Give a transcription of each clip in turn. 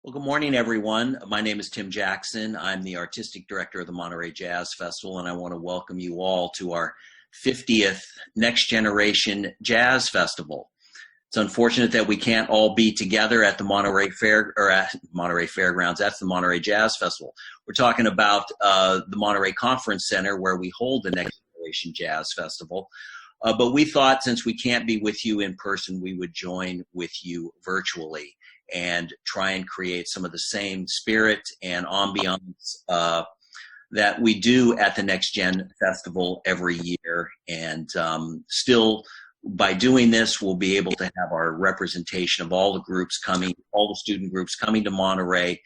Well, good morning, everyone. My name is Tim Jackson. I'm the artistic director of the Monterey Jazz Festival, and I want to welcome you all to our 50th Next Generation Jazz Festival. It's unfortunate that we can't all be together at the Monterey Fairgrounds. That's the Monterey Jazz Festival. We're talking about the Monterey Conference Center, where we hold the Next Generation Jazz Festival. But we thought, since we can't be with you in person, we would join with you virtually and try and create some of the same spirit and ambiance that we do at the Next Gen Festival every year. And still, by doing this, we'll be able to have our representation of all the groups coming, all the student groups coming to Monterey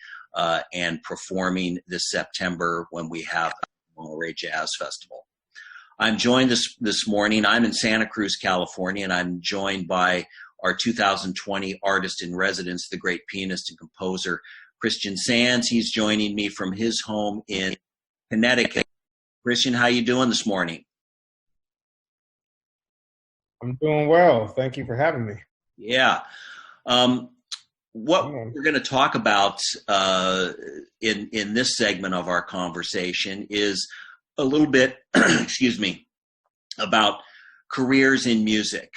and performing this September when we have the Monterey Jazz Festival. I'm joined this morning. I'm in Santa Cruz, California, and I'm joined by our 2020 Artist-in-Residence, the great pianist and composer, Christian Sands. He's joining me from his home in Connecticut. Christian, how you doing this morning? I'm doing well. Thank you for having me. Yeah. What we're going to talk about in this segment of our conversation is a little bit, excuse me, about careers in music.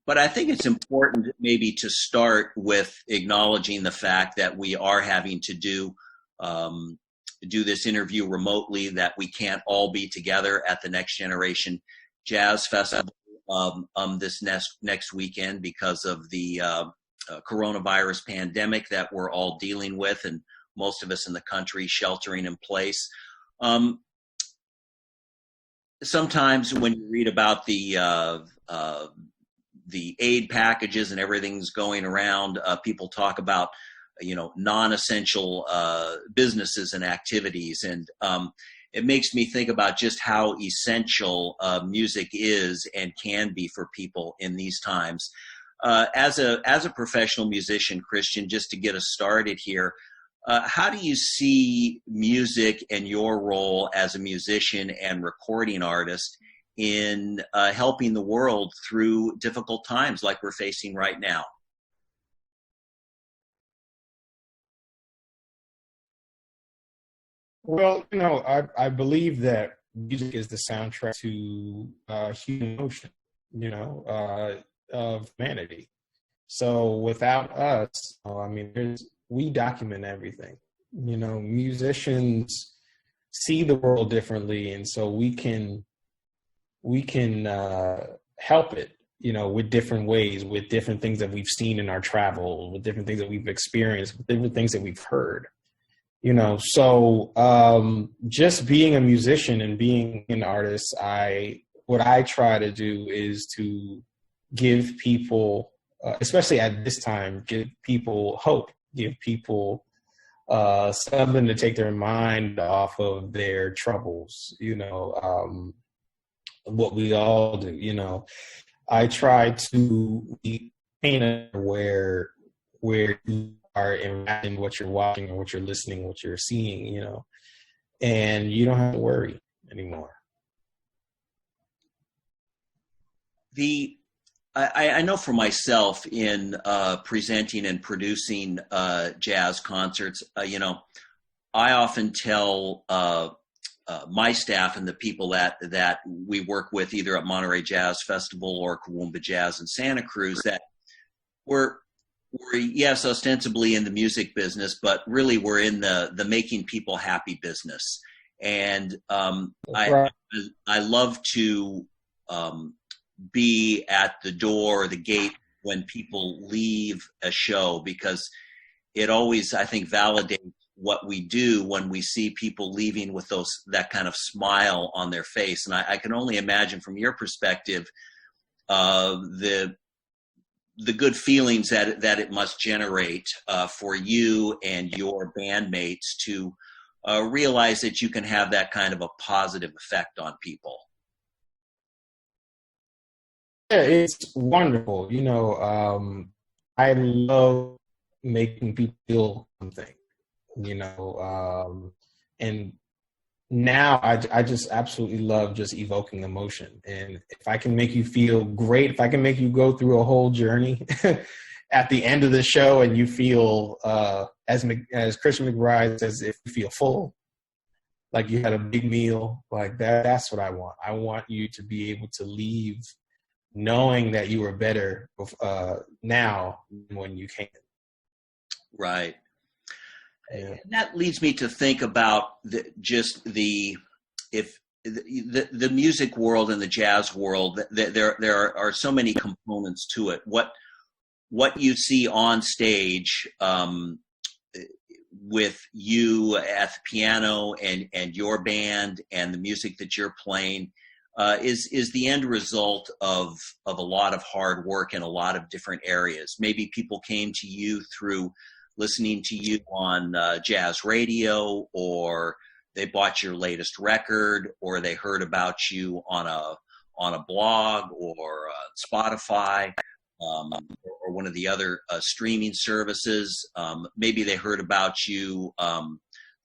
But I think it's important maybe to start with acknowledging the fact that we are having to do this interview remotely, that we can't all be together at the Next Generation Jazz Festival this next weekend because of the coronavirus pandemic that we're all dealing with, and most of us in the country sheltering in place. Sometimes when you read about the aid packages and everything's going around, people talk about, non-essential businesses and activities. And it makes me think about just how essential music is and can be for people in these times. As a professional musician, Christian, just to get us started here, how do you see music and your role as a musician and recording artist in helping the world through difficult times like we're facing right now? Well, I believe that music is the soundtrack to human emotion, of humanity. So without us, we document everything. Musicians see the world differently, and so we can help it, with different ways, with different things that we've seen in our travel, with different things that we've experienced, with different things that we've heard, So just being a musician and being an artist, what I try to do is to give people, especially at this time, give people hope, give people something to take their mind off of their troubles, what we all do, I try to paint where you are in what you're watching or what you're listening, what you're seeing, and you don't have to worry anymore. I know for myself in presenting and producing jazz concerts, I often tell my staff and the people that we work with either at Monterey Jazz Festival or Kawumba Jazz in Santa Cruz that we're yes, ostensibly in the music business, but really we're in the making people happy business. And I love to be at the door or the gate when people leave a show, because it always, I think, validates what we do when we see people leaving with that kind of smile on their face. And I can only imagine from your perspective the good feelings that it must generate for you and your bandmates to realize that you can have that kind of a positive effect on people. Yeah, it's wonderful. I love making people feel something, and now I just absolutely love just evoking emotion. And if I can make you feel great, if I can make you go through a whole journey at the end of the show and you feel, as Christian McBride says, if you feel full, like you had a big meal, like that's what I want. I want you to be able to leave knowing that you are better now than when you came. Right. Yeah. And that leads me to think about the music world and the jazz world. There are so many components to it. What you see on stage with you at the piano and your band and the music that you're playing is the end result of a lot of hard work in a lot of different areas. Maybe people came to you through listening to you on jazz radio, or they bought your latest record, or they heard about you on a blog or Spotify. Or one of the other streaming services. Maybe they heard about you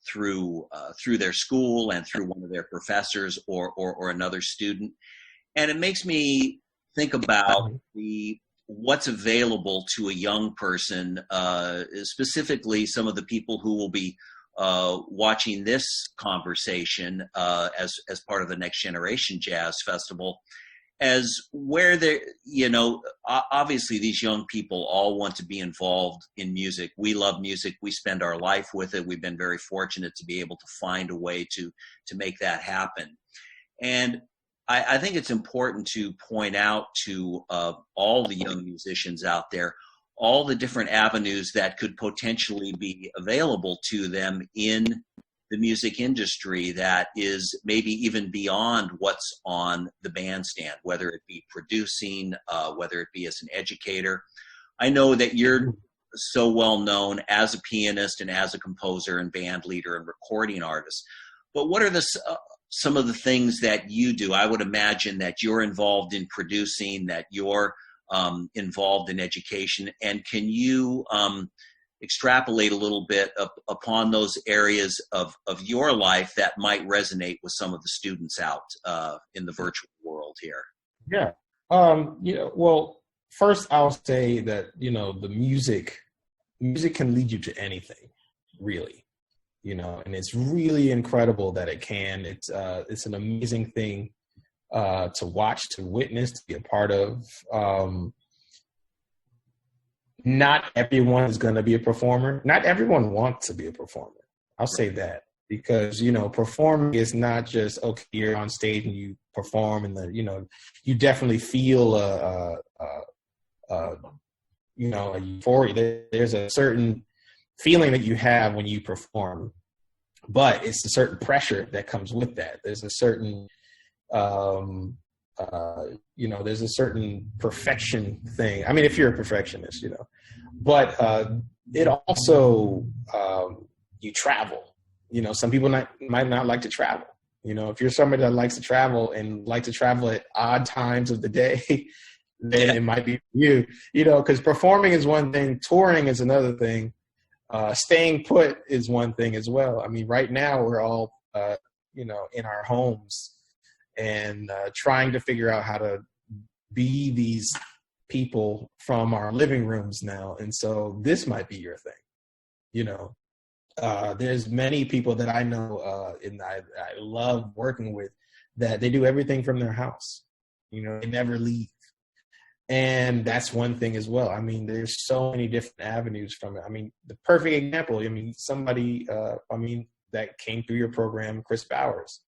through their school and through one of their professors or another student. And it makes me think about what's available to a young person, specifically some of the people who will be watching this conversation as part of the Next Generation Jazz Festival. As where obviously these young people all want to be involved in music. We love music. We spend our life with it. We've been very fortunate to be able to find a way to make that happen. And I think it's important to point out to all the young musicians out there, all the different avenues that could potentially be available to them in the music industry that is maybe even beyond what's on the bandstand, whether it be producing, whether it be as an educator. I know that you're so well known as a pianist and as a composer and band leader and recording artist, but what are some of the things that you do? I would imagine that you're involved in producing, that you're involved in education, and can you extrapolate a little bit upon those areas of your life that might resonate with some of the students out in the virtual world here? Yeah. Well, first I'll say that, the music can lead you to anything, really, and it's really incredible that it can. It's an amazing thing to watch, to witness, to be a part of. Not everyone is going to be a performer. Not everyone wants to be a performer. I'll say that because, performing is not just, okay, you're on stage and you perform and you definitely feel a euphoria. There's a certain feeling that you have when you perform, but it's a certain pressure that comes with that. There's a certain, there's a certain perfection thing. I mean, if you're a perfectionist, but it also, you travel, some people might not like to travel. If you're somebody that likes to travel and like to travel at odd times of the day, then it might be for you, because performing is one thing, touring is another thing. Staying put is one thing as well. I mean, right now we're all, in our homes and trying to figure out how to be these people from our living rooms now. And so this might be your thing. There's many people that I know and I love working with that they do everything from their house. They never leave. And that's one thing as well. I mean, there's so many different avenues from it. I mean, the perfect example, somebody, that came through your program, Chris Bowers,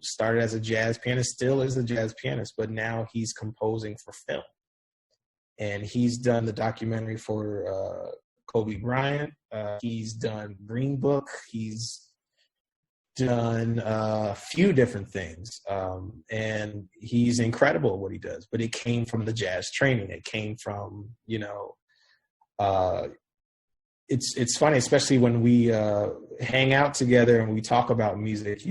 started as a jazz pianist, still is a jazz pianist, but now he's composing for film. And he's done the documentary for Kobe Bryant. He's done Green Book. He's done a few different things. And he's incredible at what he does. But it came from the jazz training. It came from, it's funny, especially when we hang out together and we talk about music,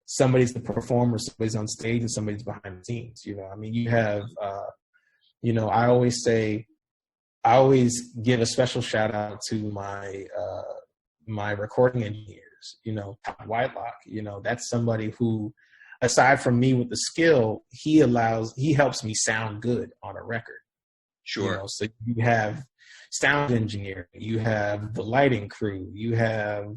somebody's the performer, somebody's on stage, and somebody's behind the scenes. You have, I always give a special shout out to my recording engineers, Todd Whitelock. That's somebody who, aside from me with the skill, he helps me sound good on a record. Sure. So you have sound engineering, you have the lighting crew, you have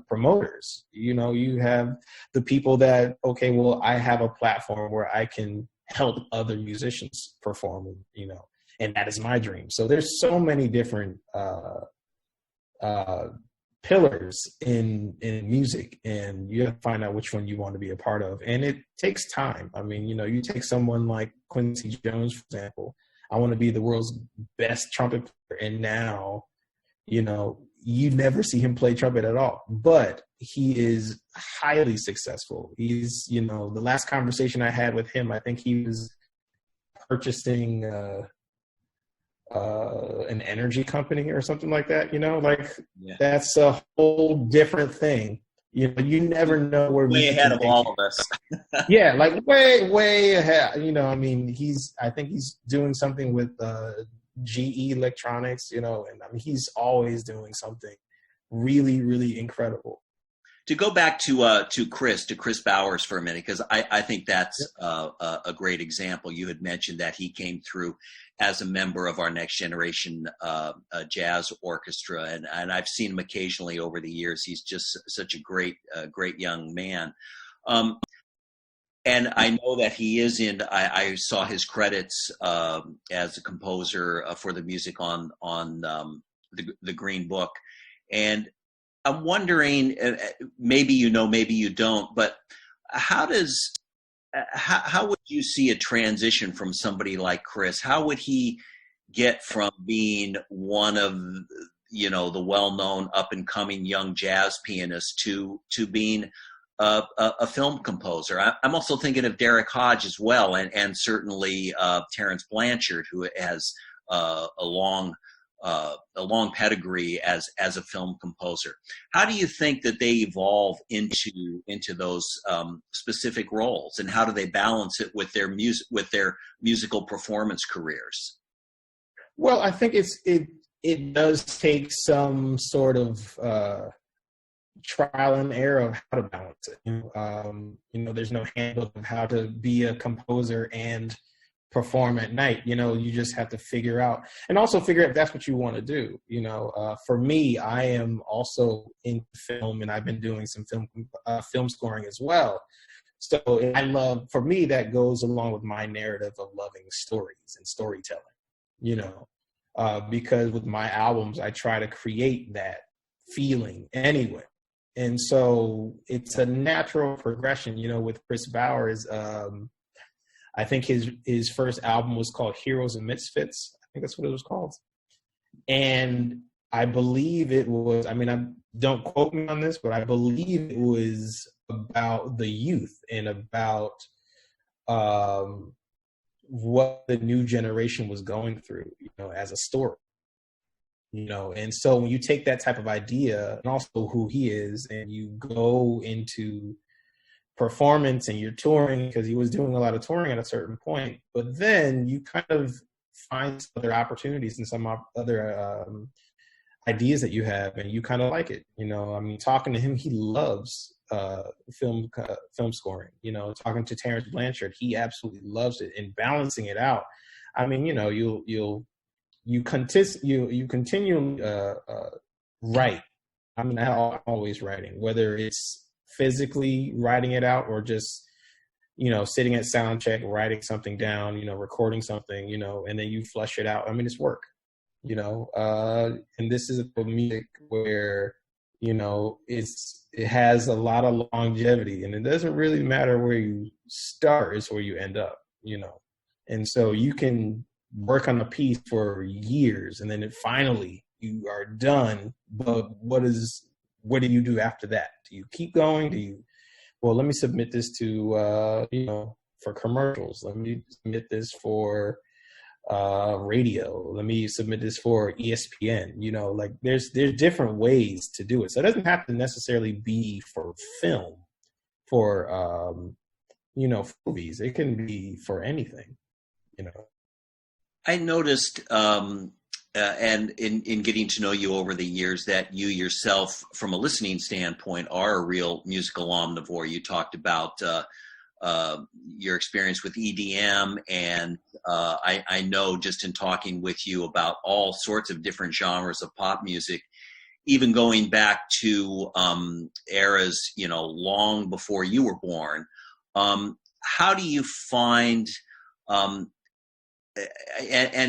promoters, you have the people that, okay, well, I have a platform where I can help other musicians perform, and that is my dream. So there's so many different pillars in music, and you have to find out which one you want to be a part of. And it takes time. I mean, you take someone like Quincy Jones, for example. I want to be the world's best trumpet player. And now, you never see him play trumpet at all, but he is highly successful. He's, the last conversation I had with him, I think he was purchasing an energy company or something like that, That's a whole different thing. You never know where way ahead of all of us. Yeah, like way ahead. I think he's doing something with GE Electronics, and he's always doing something really, really incredible. To go back to Chris Bowers for a minute, because I think that's a great example. You had mentioned that he came through as a member of our Next Generation Jazz Orchestra, and I've seen him occasionally over the years. He's just such a great young man. And I know that he is I saw his credits as a composer for the music on the Green Book. And I'm wondering, maybe maybe you don't, but how would you see a transition from somebody like Chris? How would he get from being one of, the well-known up-and-coming young jazz pianists to being a film composer? I'm also thinking of Derek Hodge as well, and certainly Terrence Blanchard, who has a long pedigree as a film composer. How do you think that they evolve into those specific roles, and how do they balance it with their musical performance careers? Well, I think it does take some sort of trial and error of how to balance it. There's no handbook of how to be a composer and perform at night. You just have to figure out if that's what you want to do. For me, I am also in film, and I've been doing some film scoring as well. So for me, that goes along with my narrative of loving stories and storytelling, because with my albums, I try to create that feeling anyway. And so it's a natural progression, with Chris Bowers. I think his first album was called Heroes and Misfits. I think that's what it was called. And I believe it was, don't quote me on this, but I believe it was about the youth and about what the new generation was going through, as a story. And so when you take that type of idea and also who he is, and you go into performance and you're touring, because he was doing a lot of touring at a certain point, but then you kind of find some other opportunities and some other ideas that you have, and you kind of like it. Talking to him, he loves film scoring. Talking to Terrence Blanchard, he absolutely loves it, and balancing it out. You continually write. I'm always writing, whether it's physically writing it out or just, sitting at sound check, writing something down, recording something, and then you flush it out. It's work, and this is a music where, it has a lot of longevity, and it doesn't really matter where you start, it's where you end up, and so you can work on a piece for years, and then finally you are done. But what do you do after that? Do you keep going? Let me submit this to, for commercials. Let me submit this for radio. Let me submit this for ESPN. There's different ways to do it. So it doesn't have to necessarily be for film, for, movies. It can be for anything, I noticed, and in getting to know you over the years, that you yourself, from a listening standpoint, are a real musical omnivore. You talked about your experience with EDM, and I know just in talking with you about all sorts of different genres of pop music, even going back to eras, long before you were born. How do you find, and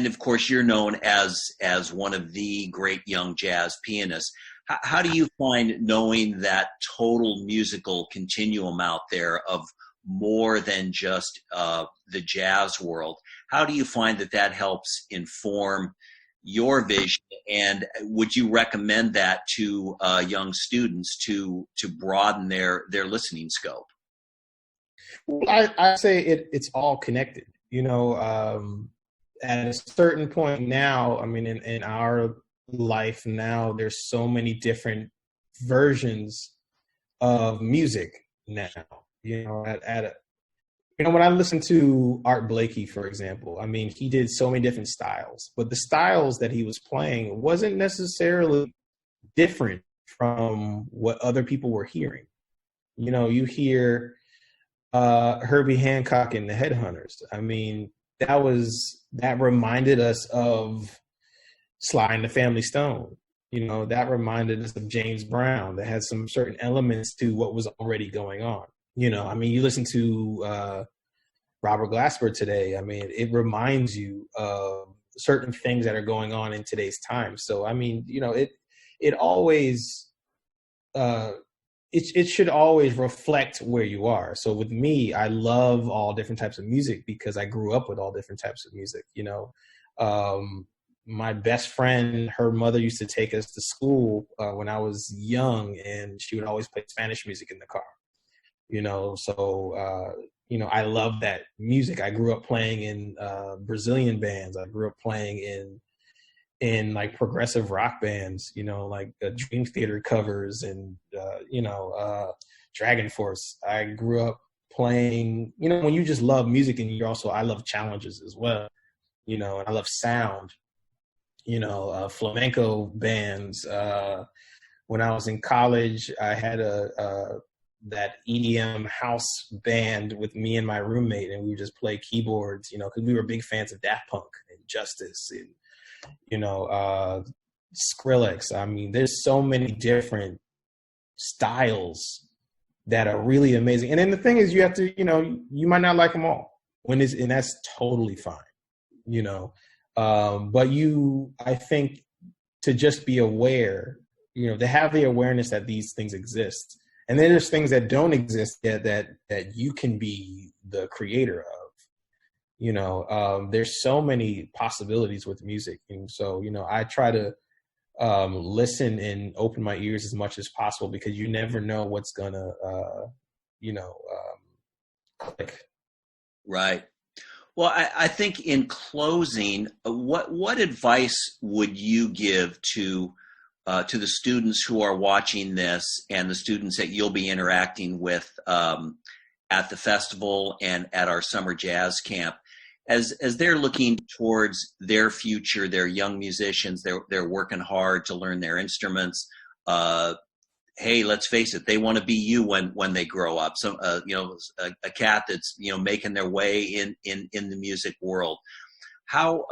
of course you're known as one of the great young jazz pianists. How do you find knowing that total musical continuum out there of more than just the jazz world? How do you find that helps inform your vision? And would you recommend that to young students to broaden their listening scope? I say it's all connected. At a certain point now, I mean, in our life now, there's so many different versions of music now. When I listen to Art Blakey, for example, I mean, he did so many different styles, but the styles that he was playing wasn't necessarily different from what other people were hearing. You hear Herbie Hancock and the Headhunters. I mean, that reminded us of Sly and the Family Stone. That reminded us of James Brown. That had some certain elements to what was already going on. I mean, you listen to Robert Glasper today. I mean, it reminds you of certain things that are going on in today's time. So, I mean, it always, it should always reflect where you are. So with me, I love all different types of music because I grew up with all different types of music. My best friend, her mother used to take us to school when I was young, and she would always play Spanish music in the car. I love that music. I grew up playing in Brazilian bands. I grew up playing in like progressive rock bands, like Dream Theater covers and, Dragon Force. I grew up playing, when you just love music and I love challenges as well, and I love sound, flamenco bands. When I was in college, I had that EDM house band with me and my roommate, and we would just play keyboards, because we were big fans of Daft Punk and Justice and, Skrillex. I mean, there's so many different styles that are really amazing. And then the thing is, you have to, you might not like them all and that's totally fine, but I think to just be aware, to have the awareness that these things exist. And then there's things that don't exist yet that you can be the creator of. There's so many possibilities with music. And so, I try to listen and open my ears as much as possible because you never know what's gonna, click. Right. Well, I think in closing, what advice would you give to the students who are watching this and the students that you'll be interacting with at the festival and at our summer jazz camp, as they're looking towards their future? They're young musicians. They're working hard to learn their instruments. Hey, let's face it, they want to be you when they grow up. So, a cat that's making their way in the music world. How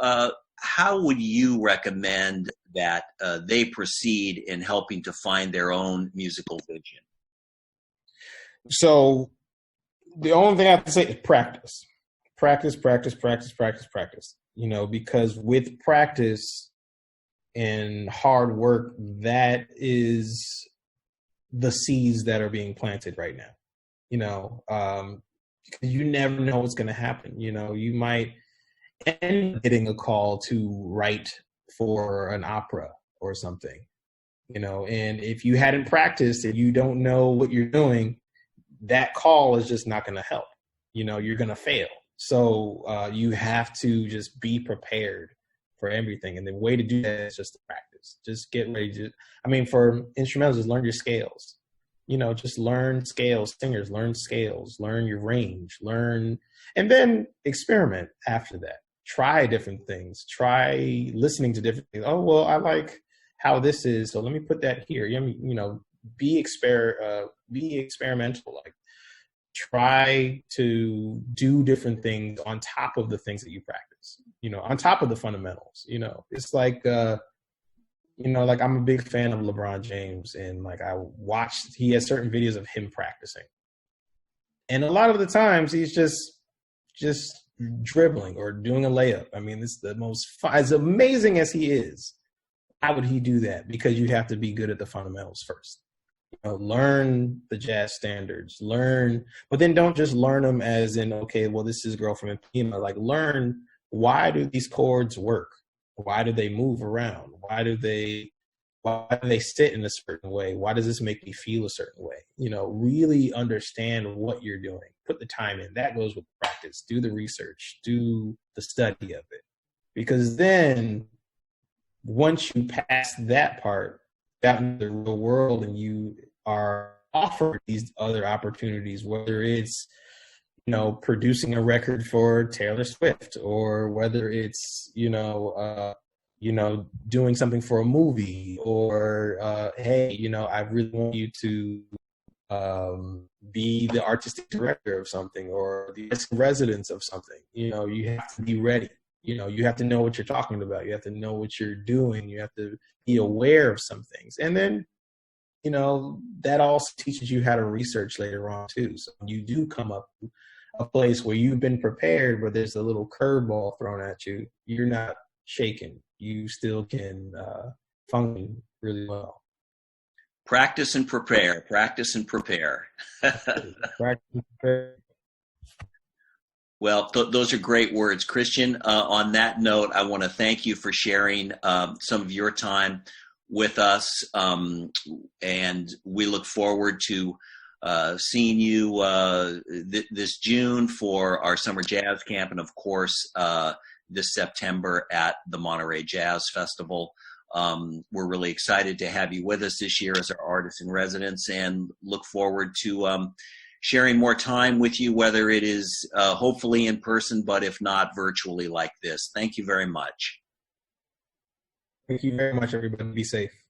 would you recommend that they proceed in helping to find their own musical vision? So the only thing I have to say is practice. Practice, because with practice and hard work, that is the seeds that are being planted right now, because you never know what's going to happen. You might end up getting a call to write for an opera or something, and if you hadn't practiced and you don't know what you're doing, that call is just not going to help. You're going to fail. So you have to just be prepared for everything. And the way to do that is just to practice. Just get ready. For instrumentals, just learn your scales. Just learn scales. Singers, learn scales. Learn your range. And then experiment after that. Try different things. Try listening to different things. Oh, well, I like how this is, so let me put that here. Be experimental. Like, try to do different things on top of the things that you practice, on top of the fundamentals. It's like, like I'm a big fan of LeBron James, and like he has certain videos of him practicing. And a lot of the times he's just dribbling or doing a layup. I mean, it's the most fun. As amazing as he is, how would he do that? Because you have to be good at the fundamentals first. Learn the jazz standards, but then don't just learn them as in, okay, well, this is Girl from Ipanema. Like, learn, why do these chords work? Why do they move around? Why do they sit in a certain way? Why does this make me feel a certain way? Really understand what you're doing. Put the time in. That goes with practice. Do the research. Do the study of it. Because then once you pass that part out into the real world and you are offered these other opportunities, whether it's, producing a record for Taylor Swift, or whether it's, doing something for a movie, or, hey, I really want you to be the artistic director of something, or the residence of something. You have to be ready. You have to know what you're talking about. You have to know what you're doing. You have to be aware of some things. And then, that also teaches you how to research later on too. So when you do come up to a place where you've been prepared, but there's a little curveball thrown at you, you're not shaken. You still can function really well. Practice and prepare. Practice and prepare. Practice and prepare. Well, those are great words, Christian. On that note, I want to thank you for sharing some of your time with us, and we look forward to seeing you this June for our summer jazz camp, and of course this September at the Monterey Jazz Festival. We're really excited to have you with us this year as our Artist-in-Residence, and look forward to sharing more time with you, whether it is hopefully in person, but if not, virtually like this. Thank you very much. Thank you very much, everybody. Be safe.